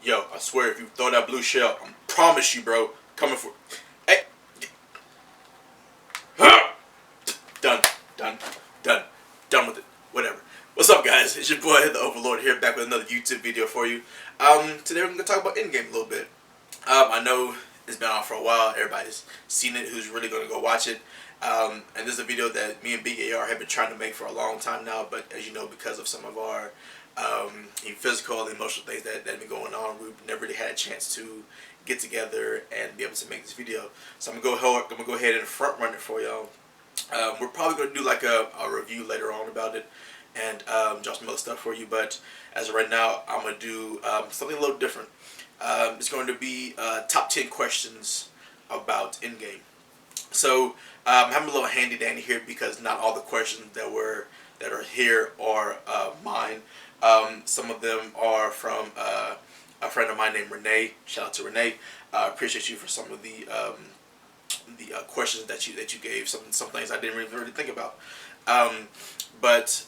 Yo, I swear, if you throw that blue shell, I promise you, bro, coming for. Hey, done, done, done, done with it. Whatever. What's up, guys? It's your boy, the Overlord, here, back with another YouTube video for you. Today we're gonna talk about Endgame a little bit. I know it's been out for a while. Everybody's seen it. Who's really gonna go watch it? And this is a video that me and Big AR have been trying to make for a long time now. But as you know, because of some of our physical and emotional things that have been going on, we've never really had a chance to get together and be able to make this video. So I'm gonna go ahead and front run it for y'all. We're probably going to do like a review later on about it and drop some other stuff for you. But as of right now, I'm going to do something a little different. It's going to be top 10 questions about Endgame. So I'm having a little handy dandy here because not all the questions that are here are mine. Some of them are from a friend of mine named Renee. Shout out to Renee. Appreciate you for some of the questions that you gave. Some things I didn't really think about. But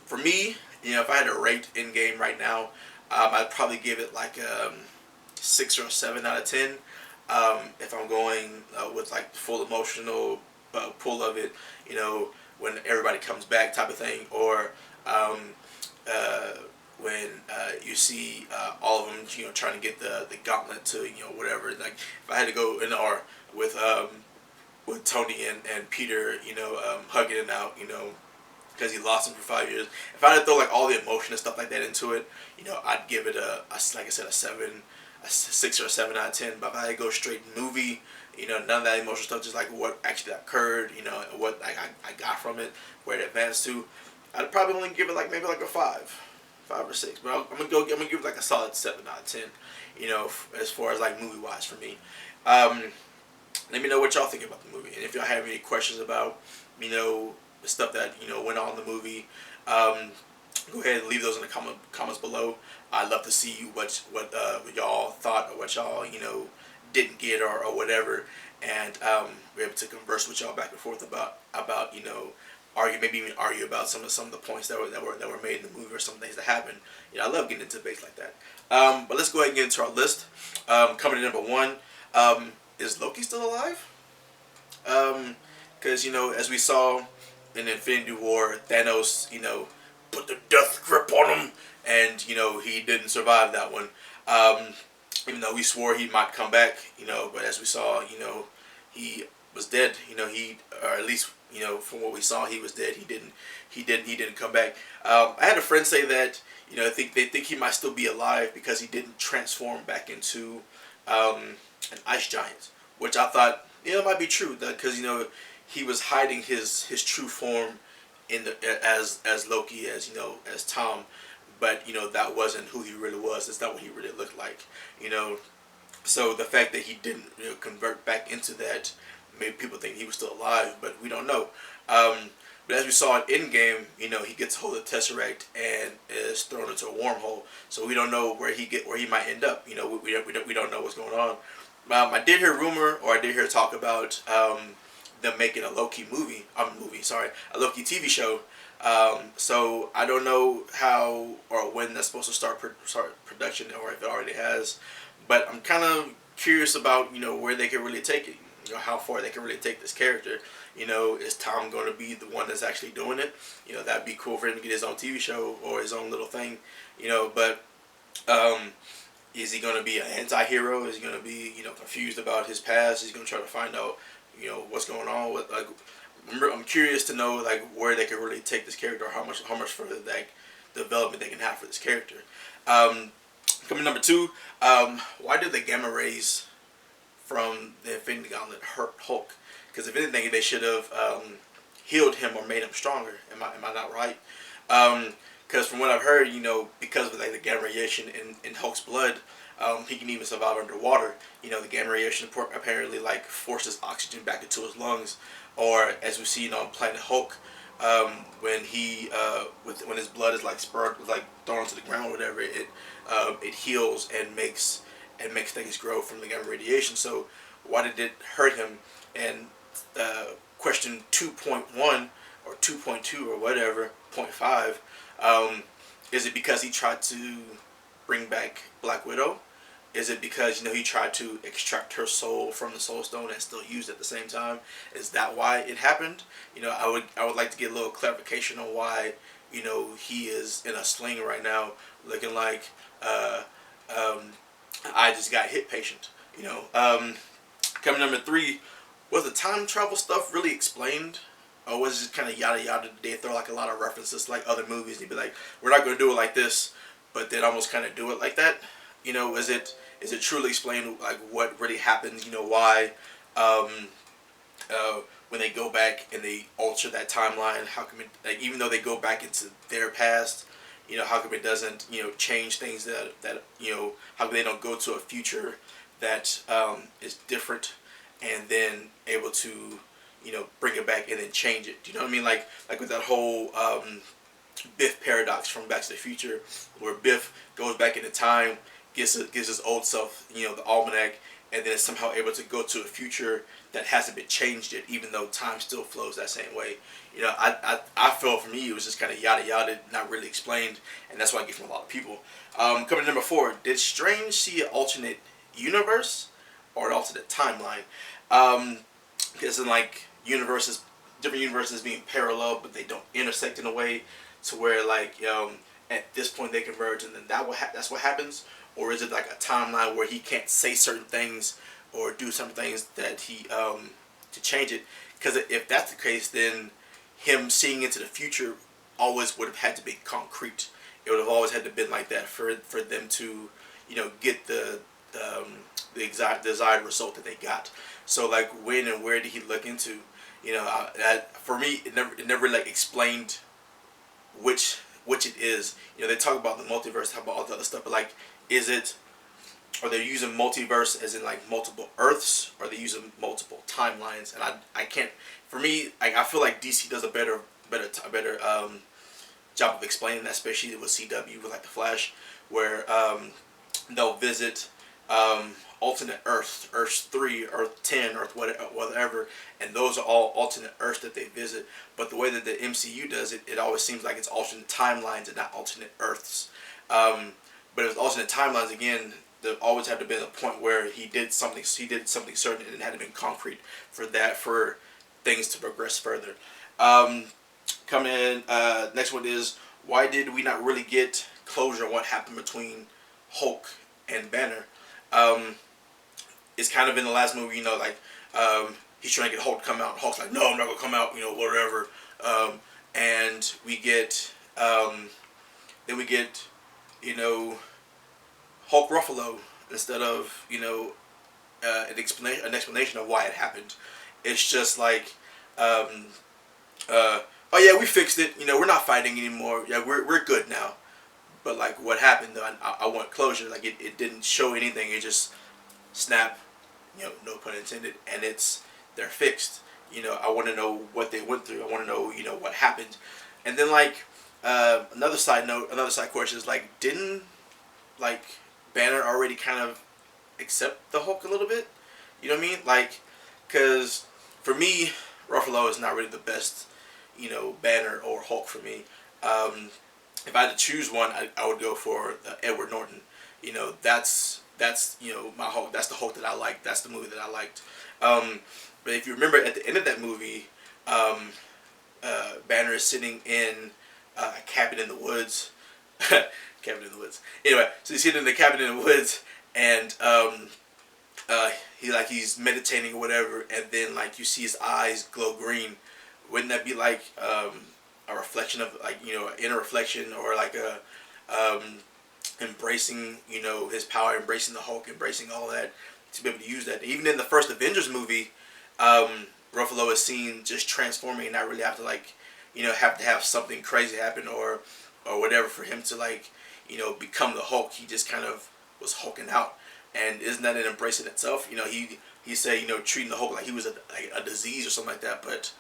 for me, if I had to rate Endgame right now, I'd probably give it like 6 or 7 out of 10. If I'm going with like full emotional pull of it, when everybody comes back type of thing, or when you see all of them, trying to get the gauntlet to, whatever. Like if I had to go in, or with Tony and Peter, hugging it out, because he lost him for 5 years. If I had to throw like all the emotion and stuff like that into it, I'd give it like I said, a 6 or 7 out of 10. But if I had to go straight movie, none of that emotional stuff, just like what actually occurred, what I got from it, where it advanced to, I'd probably only give it like maybe like a 5 or 6. But I'm gonna give it like a solid 7 out of 10. As far as like movie wise for me. Let me know what y'all think about the movie, and if y'all have any questions about, the stuff that went on in the movie. Go ahead and leave those in the comments below. I'd love to see what y'all thought, or what y'all didn't get, or whatever, and we're able to converse with y'all back and forth about maybe even argue about some of the points that were made in the movie, or some things that happened. I love getting into debates like that. But let's go ahead and get into our list. Coming in number 1, is Loki still alive? Because as we saw in Infinity War, Thanos put the death grip on him, and he didn't survive that one. Even though we swore he might come back, but as we saw, he was dead. Or at least from what we saw, he was dead. He didn't come back. I had a friend say that they think he might still be alive because he didn't transform back into an ice giant, which I thought it might be true, because he was hiding his true form as Loki, as Tom, but that wasn't who he really was. It's not what he really looked like. So the fact that he didn't convert back into that made people think he was still alive, but we don't know. But as we saw in Endgame, he gets hold of the Tesseract and is thrown into a wormhole. So we don't know where he might end up. We don't know what's going on. I did hear rumor, or I did hear talk about them making a Loki a Loki TV show. So I don't know how or when that's supposed to start production, or if it already has. But I'm kind of curious about where they can really take it. How far they can really take this character. Is Tom going to be the one that's actually doing it? That'd be cool for him to get his own TV show or his own little thing. But is he going to be an anti-hero? Is he going to be confused about his past? Is he going to try to find out what's going on with I'm curious to know where they can really take this character, or how much further development they can have for this character. Coming number 2, why did the gamma rays from the Infinity Gauntlet hurt Hulk? Because if anything, they should have healed him or made him stronger. Am I not right? Because from what I've heard, because of the gamma radiation in Hulk's blood, he can even survive underwater. The gamma radiation apparently forces oxygen back into his lungs, or as we've seen on Planet Hulk, when when his blood is spurred, thrown onto the ground, or whatever, it heals and makes things grow from the gamma radiation. So why did it hurt him? And question 2.1 or 2.2 or whatever, .5, is it because he tried to bring back Black Widow? Is it because he tried to extract her soul from the Soul Stone and still use it at the same time? Is that why it happened? I would like to get a little clarification on why he is in a sling right now, looking like I just got hit patient. Coming number 3, was the time travel stuff really explained? Or was it just kind of yada yada? Did they throw like a lot of references to like other movies? And be like, we're not going to do it like this, but then almost kind of do it like that. Is it truly explained like what really happens? Why when they go back and they alter that timeline, how come it, like, even though they go back into their past, how come it doesn't change things that how come they don't go to a future that is different and then able to bring it back and then change it. Do you know what I mean? Like with that whole Biff paradox from Back to the Future, where Biff goes back into time, gives his old self the almanac, and then is somehow able to go to a future that hasn't been changed yet, even though time still flows that same way. I felt for me it was just kind of yada yada, not really explained, and that's why I get from a lot of people. Coming to number 4, did Strange see an alternate universe or an alternate timeline? Because in like different universes being parallel, but they don't intersect in a way to where like at this point they converge, and then that's what happens. Or is it like a timeline where he can't say certain things or do some things that he to change it? Because if that's the case, then him seeing into the future always would have had to be concrete. It would have always had to been like that for them to get the exact desired result that they got. So like when and where did he look into? For me it never like explained which it is. They talk about the multiverse, talk about all the other stuff, but like, are they using multiverse as in like multiple Earths, or are they using multiple timelines? And I can't. For me, I feel like DC does a better job of explaining that, especially with CW with like the Flash, where they'll visit alternate Earth, Earth 3, Earth 10, Earth whatever, and those are all alternate Earths that they visit. But the way that the MCU does it, it always seems like it's alternate timelines and not alternate Earths. But if it's alternate timelines, again, there always had to be a point where he did something certain, and it had to be concrete for things to progress further. Coming in, next one is, why did we not really get closure on what happened between Hulk and Banner? It's kind of in the last movie, he's trying to get Hulk to come out. Hulk's like, no, I'm not gonna come out, whatever. And we get, then we get, Hulk Ruffalo instead of an explanation of why it happened. It's just like, oh yeah, we fixed it. We're not fighting anymore. Yeah, we're good now. But like, what happened though? I want closure. Like it didn't show anything. It just snap. No pun intended. And they're fixed. I want to know what they went through. I want to know what happened. And then like another side question is like, didn't like Banner already kind of accept the Hulk a little bit? You know what I mean? Like, because for me, Ruffalo is not really the best, Banner or Hulk for me. If I had to choose one, I would go for Edward Norton. That's my Hulk. That's the Hulk that I like. That's the movie that I liked. But if you remember at the end of that movie, Banner is sitting in a cabin in the woods. Cabin in the woods. Anyway, so he's sitting in the cabin in the woods, and he's meditating or whatever, and then like you see his eyes glow green. Wouldn't that be like a reflection of like an inner reflection, or like a embracing his power, embracing the Hulk, embracing all that, to be able to use that? Even in the first Avengers movie, Ruffalo is seen just transforming and not really have to like have to have something crazy happen or whatever for him to like become the Hulk. He just kind of was hulking out, and isn't that an embrace in itself? He said treating the Hulk like he was a disease or something like that, but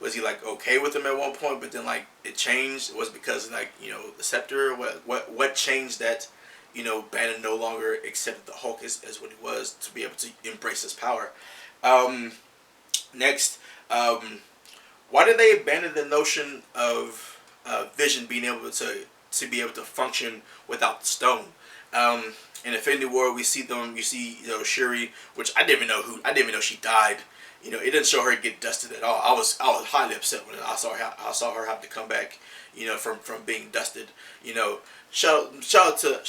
was he like okay with him at one point, but then like it changed? It was because like the scepter, what changed that Banner no longer accepted the Hulk as what he was, to be able to embrace his power. Next, why did they abandon the notion of Vision being able to to be able to function without the stone. In Infinity War, we see them. You see, Shuri, which I didn't even know who. I didn't even know she died. It didn't show her get dusted at all. I was highly upset when I saw her have to come back. From being dusted. Shout out to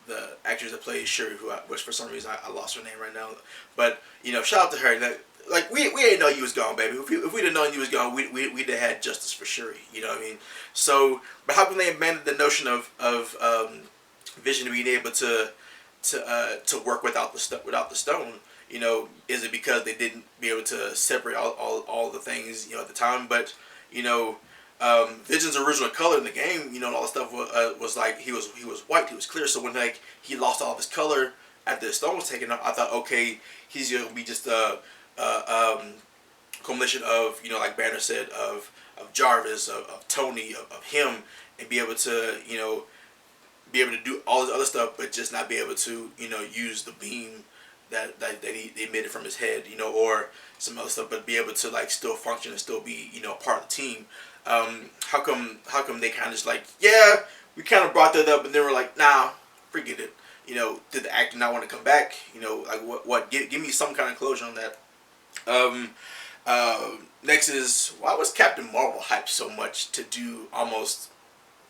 the actress that plays Shuri, which for some reason I lost her name right now. But shout out to her. Like we didn't know you was gone, baby. If we didn't know you was gone, we'd have had justice for Shuri. You know what I mean? So, but how come they abandoned the notion of Vision being able to work without the stone? Is it because they didn't be able to separate all the things at the time? But Vision's original color in the game, and all the stuff was like he was white, he was clear. So when he lost all of his color after the stone was taken off, I thought, okay, he's gonna be just a combination of like Banner said of Jarvis, of Tony, of him, and be able to do all this other stuff, but just not be able to use the beam that he emitted from his head, or some other stuff, but be able to still function and still be part of the team. How come they kind of just yeah, we kind of brought that up, and then we're like, nah, forget it. Did the actor not want to come back? What? Give me some kind of closure on that. Next is, why was Captain Marvel hyped so much to do almost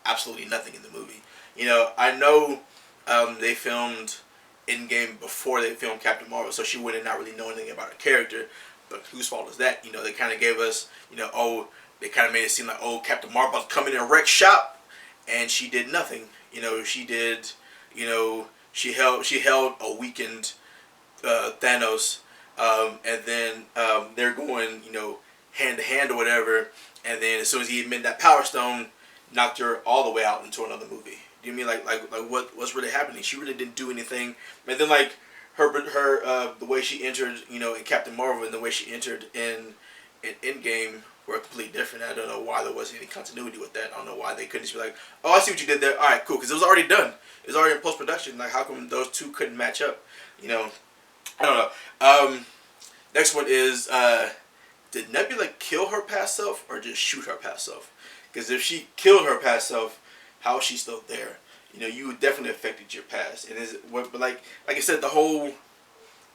absolutely nothing in the movie? I know they filmed Endgame before they filmed Captain Marvel, so she wouldn't not really know anything about her character. But whose fault is that? They kind of gave us, they kind of made it seem like, Captain Marvel's coming in and wreck shop, and she did nothing. She did, she held a weakened Thanos, and then they're going, hand to hand or whatever, and then as soon as he emitted that Power Stone, knocked her all the way out into another movie. Do you mean like what's really happening? She really didn't do anything, and then her the way she entered, in Captain Marvel and the way she entered in Endgame were completely different. I don't know why there wasn't any continuity with that. I don't know why they couldn't just be like, oh, I see what you did there. All right, cool, because it was already done. It was already in post production. Like, how come those two couldn't match up? I don't know. Next one is, did Nebula kill her past self or just shoot her past self? Because if she killed her past self, how is she still there? You definitely affected your past. And but like I said, the whole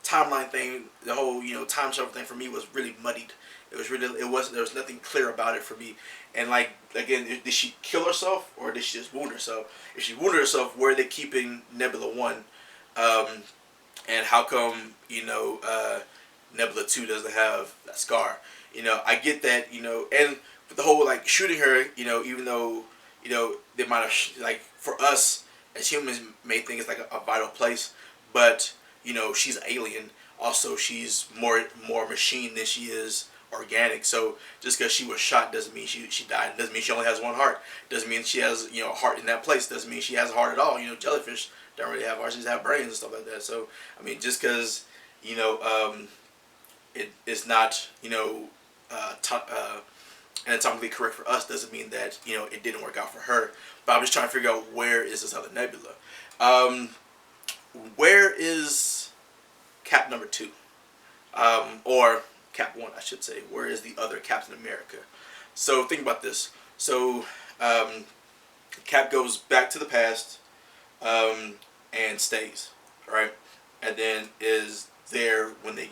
timeline thing, the whole time travel thing for me was really muddied. There was nothing clear about it for me. And again, did she kill herself or did she just wound herself? If she wounded herself, where are they keeping Nebula 1? And how come Nebula 2 doesn't have that scar? I get that, and the whole shooting her, even though they might have for us as humans may think it's a vital place, but she's an alien. Also, she's more machine than she is organic. So just because she was shot doesn't mean she died. Doesn't mean she only has one heart. Doesn't mean she has a heart in that place. Doesn't mean she has a heart at all. Jellyfish don't really have hearts. They just have brains and stuff like that. So I mean, just because it's not anatomically correct for us doesn't mean that it didn't work out for her. But I'm just trying to figure out, where is this other Nebula? Where is Cap number 2? Or Cap 1, I should say. Where is the other Captain America? So think about this. So Cap goes back to the past and stays, right? And then is there when they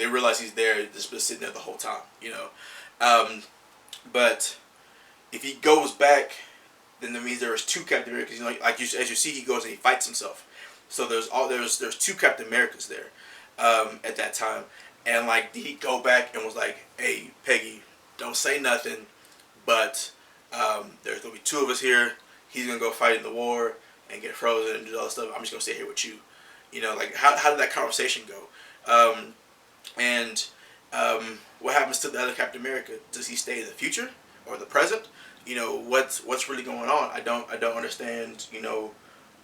realize he's there, just been sitting there the whole time, but if he goes back, then that means there was two Captain Americas. As you see, he goes and he fights himself. So there's two Captain Americas there at that time. And did he go back and was like, hey, Peggy, don't say nothing, but there's gonna be two of us here. He's gonna go fight in the war and get frozen and do all that stuff. I'm just gonna stay here with you. How did that conversation go? And what happens to the other Captain America? Does he stay in the future or the present? What's really going on? I don't understand.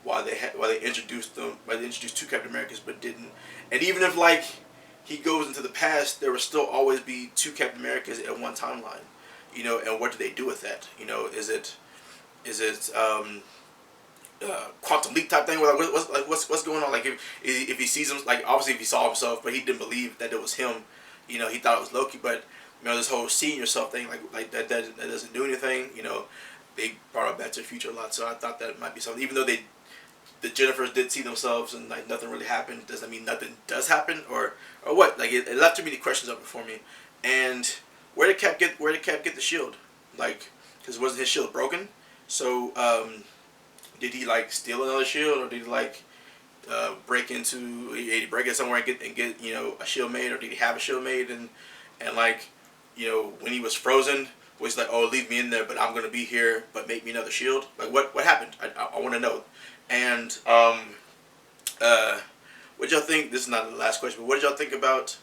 Why they introduced two Captain Americas but didn't. And even if he goes into the past, there will still always be two Captain Americas at one timeline. And what do they do with that? Is it quantum leap type thing? What's going on? If he sees him, obviously if he saw himself, but he didn't believe that it was him. He thought it was Loki. But this whole seeing yourself thing, like that doesn't do anything. They brought up Back to the Future a lot, so I thought that it might be something. Even though the Jennifers did see themselves and like nothing really happened, does that mean nothing does happen or what? Like it left too many questions open for me. And where did Cap get the shield? Like, because wasn't his shield broken? So did he like steal another shield, or did he like break into did he break it somewhere and get a shield made, or did he have a shield made and like when he was frozen, was like, oh, leave me in there, but I'm gonna be here, but make me another shield. Like what happened? I want to know. And what y'all think? This is not the last question, but what did y'all think about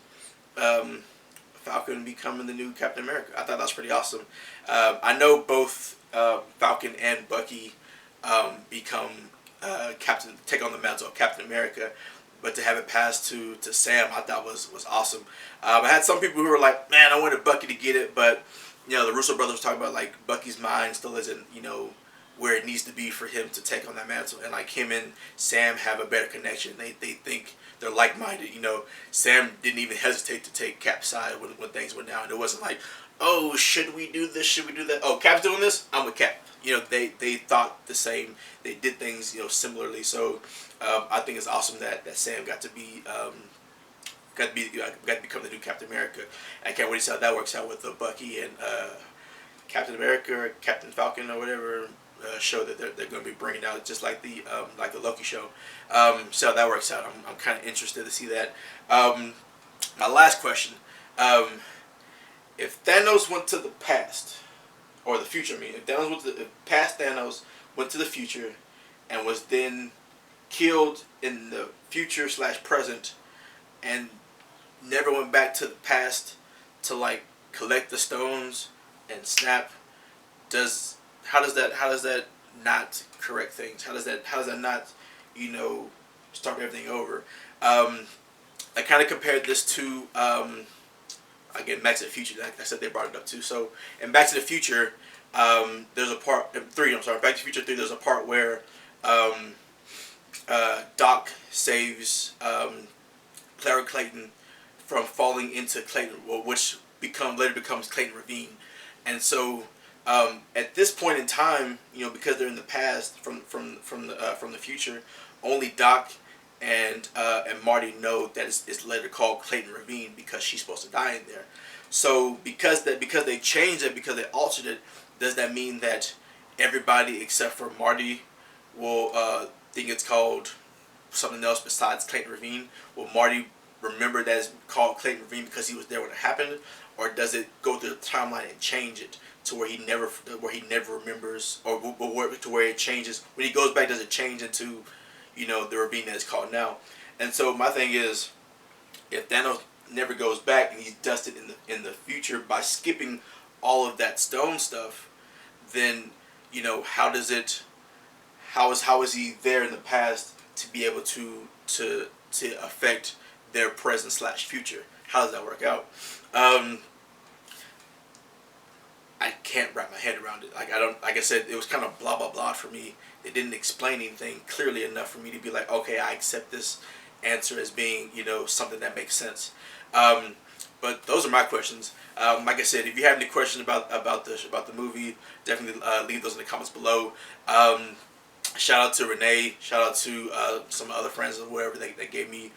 Falcon becoming the new Captain America? I thought that was pretty awesome. I know both Falcon and Bucky become take on the mantle of Captain America, but to have it passed to Sam, I thought was awesome. I had some people who were like, man, I wanted Bucky to get it, but the Russo brothers were talking about like Bucky's mind still isn't where it needs to be for him to take on that mantle, and like him and Sam have a better connection. They think they're like-minded. Sam didn't even hesitate to take Cap's side when things went down. It wasn't like, oh, should we do this? Should we do that? Oh, Cap's doing this, I'm with Cap. They thought the same. They did things similarly. So I think it's awesome that Sam got to become the new Captain America. I can't wait to see how that works out with Bucky and Captain America or Captain Falcon or whatever show that they're going to be bringing out, just like the Loki show. See how that works out. I'm kind of interested to see that. My last question: if Thanos went to the past or the future, if past Thanos went to the future and was then killed in the future / present and never went back to the past to like collect the stones and snap, how does that not correct things? How does that not start everything over? I kind of compared this to again Back to the Future. Like I said, they brought it up too. So in Back to the Future, there's a part in 3. I'm sorry, Back to the Future 3. There's a part where Doc saves Clara Clayton from falling into Clayton, which later becomes Clayton Ravine, and so at this point in time, because they're in the past from the future, only Doc and Marty know that it's later called Clayton Ravine because she's supposed to die in there. So because they changed it, because they altered it, does that mean that everybody except for Marty will think it's called something else besides Clayton Ravine? Will Marty remember that it's called Clayton Ravine because he was there when it happened, or does it go through the timeline and change it to where he never remembers, or to where it changes when he goes back? Does it change into the Ravine that it's called now? And so my thing is, if Thanos never goes back and he's dusted in the future by skipping all of that stone stuff, then how is he there in the past to be able to affect their present / future? How does that work out? I can't wrap my head around it. Like I said, it was kind of blah blah blah for me. They didn't explain anything clearly enough for me to be like, okay, I accept this answer as being something that makes sense. But those are my questions. Like I said, if you have any questions about the movie, definitely leave those in the comments below. Shout out to Renee. Shout out to some other friends or whatever that gave me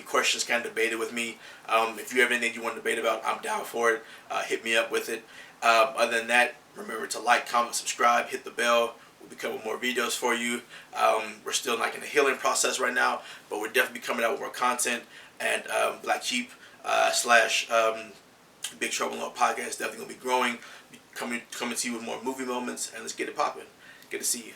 questions, kind of debated with me. If you have anything you want to debate about, I'm down for it. Hit me up with it. Other than that, remember to like, comment, subscribe, hit the bell. We'll be coming with more videos for you. We're still like in the healing process right now, but we're definitely coming out with more content. And Black Sheep / Big Trouble in Little Podcast is definitely gonna be growing, coming to you with more movie moments. And let's get it popping. Good to see you.